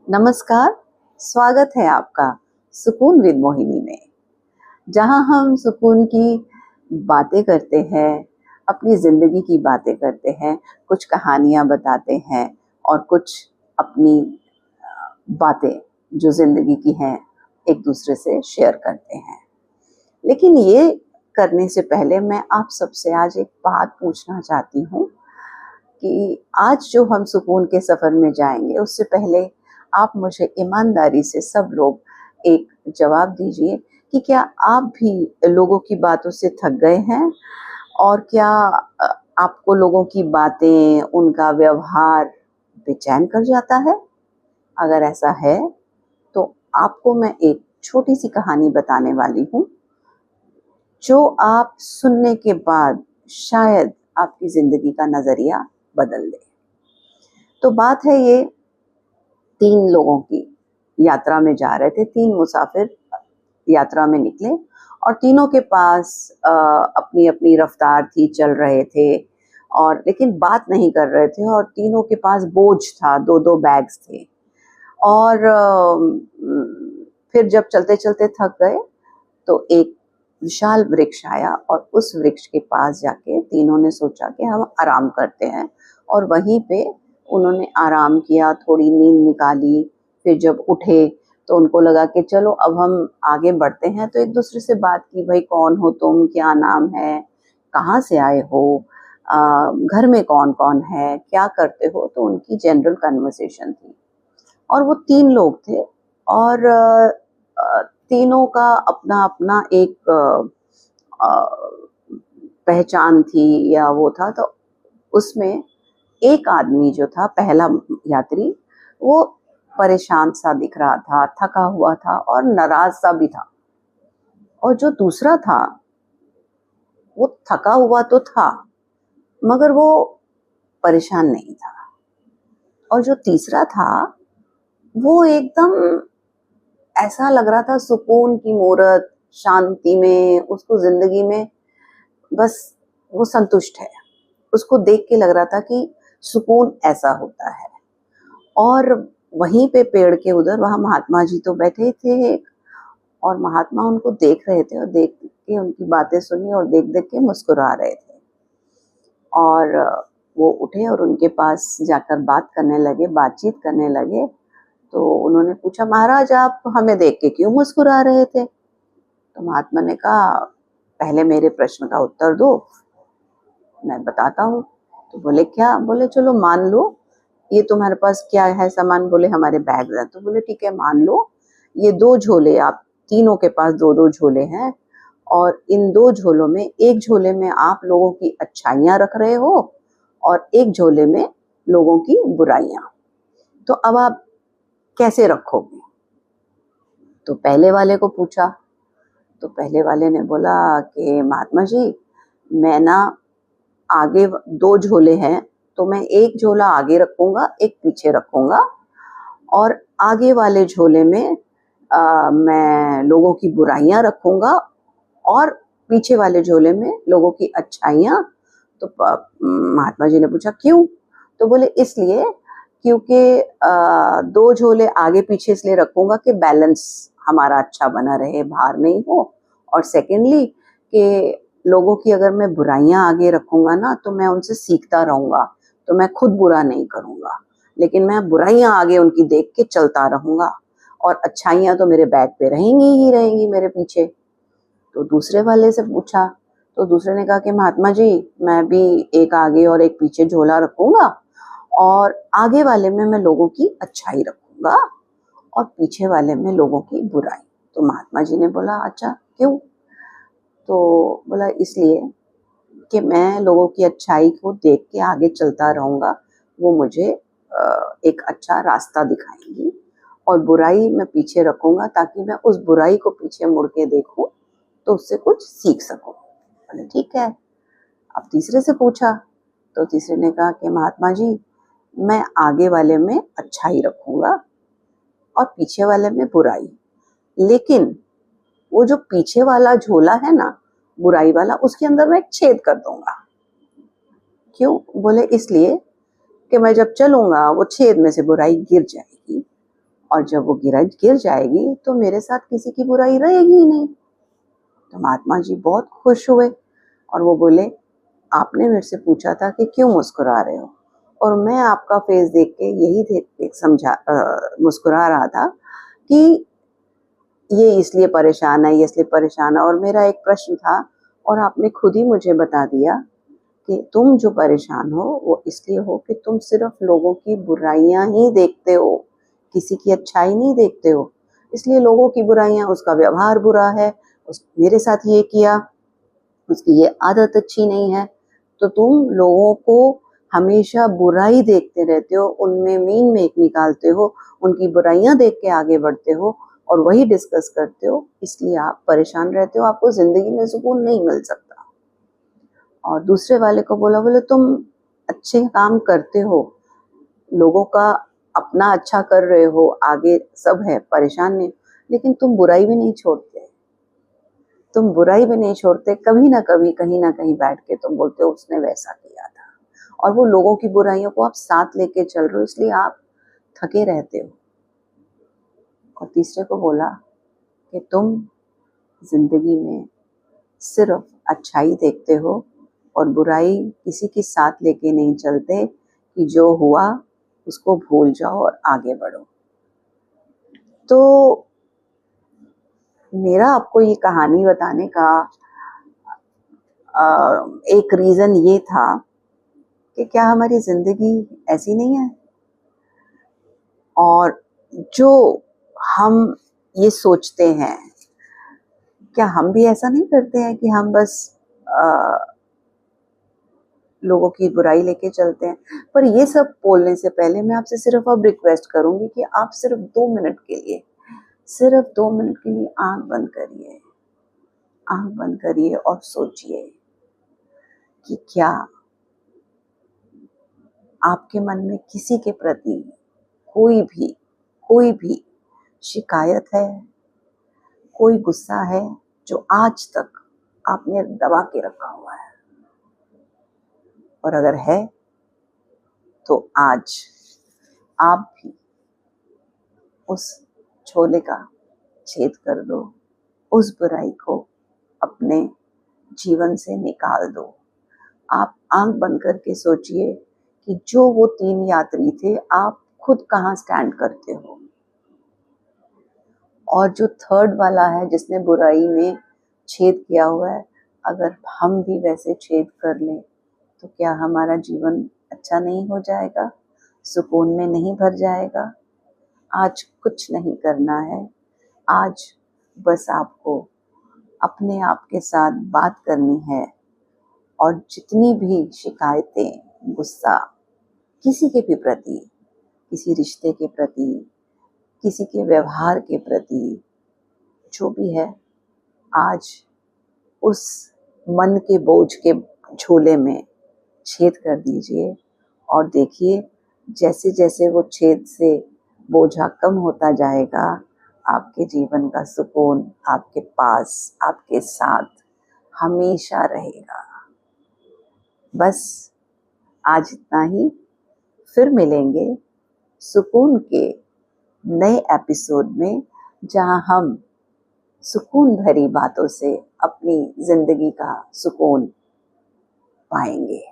नमस्कार। स्वागत है आपका सुकून विद मोहिनी में, जहां हम सुकून की बातें करते हैं, अपनी ज़िंदगी की बातें करते हैं, कुछ कहानियां बताते हैं और कुछ अपनी बातें जो ज़िंदगी की हैं एक दूसरे से शेयर करते हैं। लेकिन ये करने से पहले मैं आप सबसे आज एक बात पूछना चाहती हूँ कि आज जो हम सुकून के सफ़र में जाएंगे उससे पहले आप मुझे ईमानदारी से सब लोग एक जवाब दीजिए कि क्या आप भी लोगों की बातों से थक गए हैं और क्या आपको लोगों की बातें, उनका व्यवहार बेचैन कर जाता है? अगर ऐसा है तो आपको मैं एक छोटी सी कहानी बताने वाली हूँ जो आप सुनने के बाद शायद आपकी ज़िंदगी का नज़रिया बदल दे। तो बात है ये 3 लोगों की यात्रा में जा रहे थे। 3 मुसाफिर यात्रा में निकले और तीनों के पास अपनी अपनी रफ्तार थी, चल रहे थे और लेकिन बात नहीं कर रहे थे और तीनों के पास बोझ था, 2-2 बैग्स थे। और फिर जब चलते चलते थक गए तो एक विशाल वृक्ष आया और उस वृक्ष के पास जाके तीनों ने सोचा कि हम आराम करते हैं और वहीं पे उन्होंने आराम किया, थोड़ी नींद निकाली। फिर जब उठे तो उनको लगा कि चलो अब हम आगे बढ़ते हैं। तो एक दूसरे से बात की, भाई कौन हो तुम, क्या नाम है, कहाँ से आए हो, घर में कौन कौन है, क्या करते हो। तो उनकी जनरल कन्वर्सेशन थी और वो 3 लोग थे और तीनों का अपना अपना एक पहचान थी या वो था। तो उसमें एक आदमी जो था, पहला यात्री, वो परेशान सा दिख रहा था, थका हुआ था और नाराज सा भी था। और जो दूसरा था वो थका हुआ तो था मगर वो परेशान नहीं था। और जो तीसरा था वो एकदम ऐसा लग रहा था सुकून की मूरत, शांति में, उसको जिंदगी में बस वो संतुष्ट है। उसको देख के लग रहा था कि सुकून ऐसा होता है। और वहीं पे पेड़ के उधर वहाँ महात्मा जी तो बैठे थे और महात्मा उनको देख रहे थे और देख के उनकी बातें सुनी और देख देख के मुस्कुरा रहे थे। और वो उठे और उनके पास जाकर बात करने लगे, बातचीत करने लगे। तो उन्होंने पूछा, महाराज आप हमें देख के क्यों मुस्कुरा रहे थे? तो महात्मा ने कहा, पहले मेरे प्रश्न का उत्तर दो, मैं बताता हूँ। तो बोले क्या? बोले चलो मान लो ये तुम्हारे पास क्या है सामान? बोले हमारे बैग है। तो बोले ठीक है, मान लो ये 2 झोले, आप तीनों के पास 2-2 झोले हैं और इन 2 झोलों में एक झोले में आप लोगों की अच्छाइयां रख रहे हो और एक झोले में लोगों की बुराइयां। तो अब आप कैसे रखोगे? तो पहले वाले को पूछा। तो पहले वाले ने बोला कि महात्मा जी, मैं ना आगे 2 झोले हैं तो मैं एक झोला आगे रखूंगा, एक पीछे रखूंगा और आगे वाले झोले में मैं लोगों की बुराइयां रखूंगा और पीछे वाले झोले में लोगों की अच्छाइयां। तो महात्मा जी ने पूछा क्यों? तो बोले इसलिए क्योंकि 2 झोले आगे पीछे इसलिए रखूंगा कि बैलेंस हमारा अच्छा बना रहे, भार नहीं हो। और सेकेंडली कि लोगों की अगर मैं बुराइयां आगे रखूंगा ना तो मैं उनसे सीखता रहूंगा, तो मैं खुद बुरा नहीं करूंगा, लेकिन मैं बुराइयां आगे उनकी देख के चलता रहूंगा और अच्छाइयां तो मेरे बैग पे रहेंगी ही रहेंगी मेरे पीछे। तो दूसरे वाले से पूछा। तो दूसरे ने कहा कि महात्मा जी, मैं भी एक आगे और एक पीछे झोला रखूंगा और आगे वाले में मैं लोगों की अच्छाई रखूंगा और पीछे वाले में लोगों की बुराई। तो महात्मा जी ने बोला अच्छा क्यों? तो बोला इसलिए कि मैं लोगों की अच्छाई को देख के आगे चलता रहूंगा, वो मुझे एक अच्छा रास्ता दिखाएंगी और बुराई मैं पीछे रखूंगा ताकि मैं उस बुराई को पीछे मुड़ के देखूं तो उससे कुछ सीख सकूं। बोले ठीक है। अब तीसरे से पूछा। तो तीसरे ने कहा कि महात्मा जी, मैं आगे वाले में अच्छाई रखूंगा और पीछे वाले में बुराई, लेकिन वो जो पीछे वाला झोला है ना, बुराई वाला, उसके अंदर मैं एक छेद कर दूंगा। क्यों? बोले इसलिए कि मैं जब चलूंगा वो छेद में से बुराई गिर जाएगी और जब वो गिर जाएगी तो मेरे साथ किसी की बुराई रहेगी ही नहीं। तो महात्मा जी बहुत खुश हुए और वो बोले, आपने मेरे से पूछा था कि क्यों मुस्कुरा रहे हो, और मैं आपका फेस देख के यही देख के मुस्कुरा रहा था कि ये इसलिए परेशान है, ये इसलिए परेशान है। और मेरा एक प्रश्न था और आपने खुद ही मुझे बता दिया कि तुम जो परेशान हो वो इसलिए हो कि तुम सिर्फ लोगों की बुराइयां ही देखते हो, किसी की अच्छाई नहीं देखते हो। इसलिए लोगों की बुराइयां, उसका व्यवहार बुरा है, उस मेरे साथ ये किया, उसकी ये आदत अच्छी नहीं है, तो तुम लोगों को हमेशा बुराई देखते रहते हो, उनमें मीन मेक निकालते हो, उनकी बुराइयां देख के आगे बढ़ते हो और वही डिस्कस करते हो, इसलिए आप परेशान रहते हो, आपको जिंदगी में सुकून नहीं मिल सकता। और दूसरे वाले को बोला, बोले तुम अच्छे काम करते हो, लोगों का अपना अच्छा कर रहे हो, आगे सब है, परेशान नहीं, लेकिन तुम बुराई भी नहीं छोड़ते, तुम बुराई भी नहीं छोड़ते, कभी ना कभी कहीं ना कहीं बैठ के तुम बोलते हो उसने वैसा किया था, और वो लोगों की बुराइयों को आप साथ लेके चल रहे हो, इसलिए आप थके रहते हो। और तीसरे को बोला कि तुम जिंदगी में सिर्फ अच्छाई देखते हो और बुराई किसी के साथ लेके नहीं चलते, कि जो हुआ उसको भूल जाओ और आगे बढ़ो। तो मेरा आपको ये कहानी बताने का एक रीजन ये था कि क्या हमारी जिंदगी ऐसी नहीं है, और जो हम ये सोचते हैं, क्या हम भी ऐसा नहीं करते हैं कि हम बस लोगों की बुराई लेके चलते हैं। पर ये सब बोलने से पहले मैं आपसे सिर्फ अब रिक्वेस्ट करूंगी कि आप सिर्फ 2 मिनट के लिए, सिर्फ 2 मिनट के लिए आंख बंद करिए, आंख बंद करिए और सोचिए कि क्या आपके मन में किसी के प्रति कोई भी शिकायत है, कोई गुस्सा है जो आज तक आपने दबा के रखा हुआ है, और अगर है तो आज आप भी उस छोले का छेद कर दो, उस बुराई को अपने जीवन से निकाल दो। आप आंख बंद करके सोचिए कि जो वो 3 यात्री थे, आप खुद कहाँ स्टैंड करते हो, और जो थर्ड वाला है जिसने बुराई में छेद किया हुआ है, अगर हम भी वैसे छेद कर लें तो क्या हमारा जीवन अच्छा नहीं हो जाएगा, सुकून में नहीं भर जाएगा? आज कुछ नहीं करना है, आज बस आपको अपने आप के साथ बात करनी है, और जितनी भी शिकायतें, गुस्सा किसी के भी प्रति, किसी रिश्ते के प्रति, किसी के व्यवहार के प्रति, जो भी है, आज उस मन के बोझ के झोले में छेद कर दीजिए, और देखिए जैसे जैसे वो छेद से बोझा कम होता जाएगा, आपके जीवन का सुकून आपके पास, आपके साथ हमेशा रहेगा। बस आज इतना ही, फिर मिलेंगे सुकून के नए एपिसोड में, जहां हम सुकून भरी बातों से अपनी जिंदगी का सुकून पाएंगे।